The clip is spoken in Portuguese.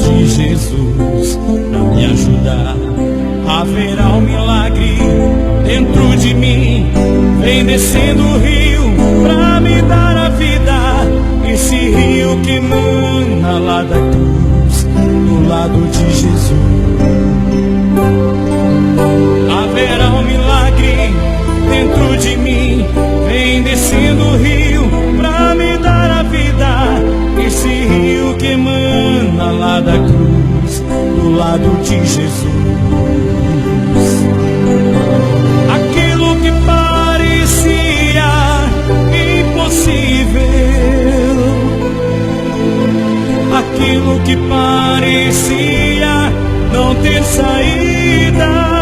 de Jesus pra me ajudar. Haverá um milagre dentro de mim. Vem descendo o rio pra me dar a vida. Esse rio que emana lá da cruz, do lado de Jesus. Haverá um milagre dentro de mim. Vem descendo o rio pra me dar a vida. Esse rio que emana lá da cruz, do lado de Jesus. Aquilo que parecia impossível, aquilo que parecia não ter saída,